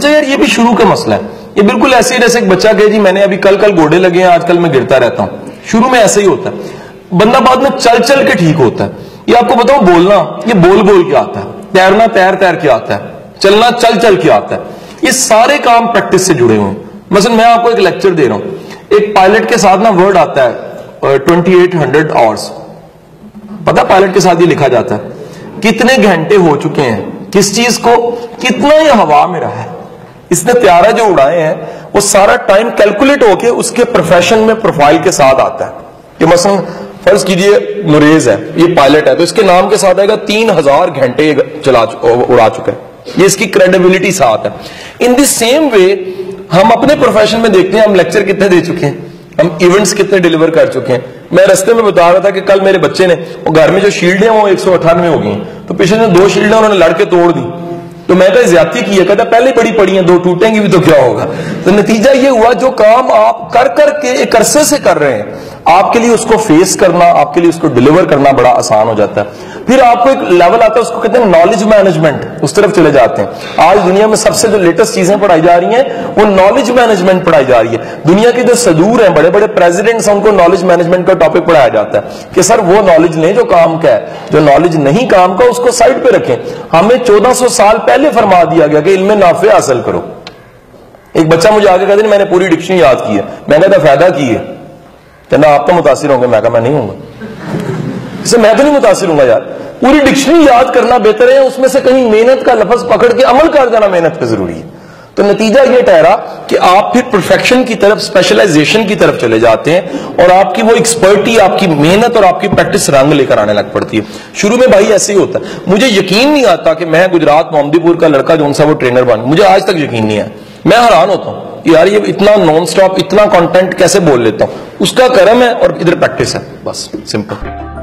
اچھا یار یہ بھی شروع کا مسئلہ ہے, یہ بالکل ایسے ہی جیسے ایک بچہ کہ جی میں نے ابھی کل گوڑے لگے ہیں, آج کل میں گرتا رہتا ہوں. شروع میں ایسے ہی ہوتا ہے, بندہ بعد میں چل کے ٹھیک ہوتا ہے. یہ آپ کو بتاؤ بولنا, یہ بول کے آتا ہے, تیرنا تیر کے آتا ہے, چلنا چل کے آتا ہے. یہ سارے کام پریکٹس سے جڑے ہوئے ہیں. مثلا میں آپ کو ایک لیکچر دے رہا ہوں, ایک پائلٹ کے ساتھ نا ورڈ آتا ہے 2800 آورس. پتا پائلٹ کے ساتھ یہ لکھا جاتا ہے کتنے گھنٹے ہو چکے ہیں کس چیز کو, کتنا یہ ہوا میں رہا ہے. اس نے طیارہ جو اڑائے ہیں وہ سارا ٹائم کیلکولیٹ ہو کے اس کے پروفیشن میں پروفائل کے ساتھ آتا ہے. کہ مثلا فرض کیجئے نریز ہے, یہ پائلٹ ہے, تو اس کے نام کے ساتھ آئے گا 3000 گھنٹے اڑا چکا ہے. یہ اس کی کریڈیبلٹی ساتھ ہے. ان دی سیم وے ہم اپنے پروفیشن میں دیکھتے ہیں ہم لیکچر کتنے دے چکے ہیں, ہم ایونٹس کتنے ڈیلیور کر چکے ہیں. میں رستے میں بتا رہا تھا کہ کل میرے بچے نے وہ گھر میں جو شیلڈیں وہ 198 ہو گئی ہیں, تو پچھلے 2 شیلڈیں انہوں نے لڑ کے توڑ دی. تو میں کہا زیادتی کی ہے, کہتا پہلے بڑی پڑی ہیں 2 ٹوٹیں گی بھی تو کیا ہوگا. تو نتیجہ یہ ہوا جو کام آپ کر کے ایک عرصے سے کر رہے ہیں آپ کے لیے اس کو فیس کرنا, آپ کے لیے اس کو ڈیلیور کرنا بڑا آسان ہو جاتا ہے. پھر آپ کو ایک لیول آتا ہے, اس کو کہتے ہیں نالج مینجمنٹ, اس طرف چلے جاتے ہیں. آج دنیا میں سب سے جو لیٹسٹ چیزیں پڑھائی جا رہی ہیں وہ نالج مینجمنٹ پڑھائی جا رہی ہے. دنیا کے جو صدور ہیں, بڑے بڑے پریزیڈنٹس ہیں, ان کو نالج مینجمنٹ کا ٹاپک پڑھایا جاتا ہے کہ سر وہ نالج لیں جو کام کا ہے, جو نالج نہیں کام کا اس کو سائڈ پہ رکھیں. ہمیں 1400 سال پہلے فرما دیا گیا کہ علم نافع حاصل کرو. ایک بچہ مجھے آگے کہتے ہیں میں نے پوری ڈکشنری یاد کی ہے. میں کہتا فائدہ کی ہے, کہنا آپ تو متاثر ہوں گے. میں کہا میں نہیں ہوں گا, اس سے میں تو نہیں متاثر ہوں گا یار. پوری ڈکشنری یاد کرنا بہتر ہے, اس میں سے کہیں محنت کا لفظ پکڑ کے عمل کر جانا محنت پہ ضروری ہے. تو نتیجہ یہ ٹھہرا کہ آپ پھر پرفیکشن کی طرف, اسپیشلائزیشن کی طرف چلے جاتے ہیں, اور آپ کی وہ ایکسپرٹی, آپ کی محنت اور آپ کی پریکٹس رنگ لے کر آنے لگ پڑتی ہے. شروع میں بھائی ایسے ہی ہوتا ہے. مجھے یقین نہیں آتا کہ میں گجرات محمدی پور کا لڑکا جو سا وہ ٹرینر بن, مجھے آج تک یقین نہیں ہے. میں حیران ہوتا ہوں کہ یار یہ اتنا نان سٹاپ اتنا کانٹینٹ کیسے بول لیتا ہوں. اس کا کرم ہے اور ادھر پریکٹس ہے, بس سمپل.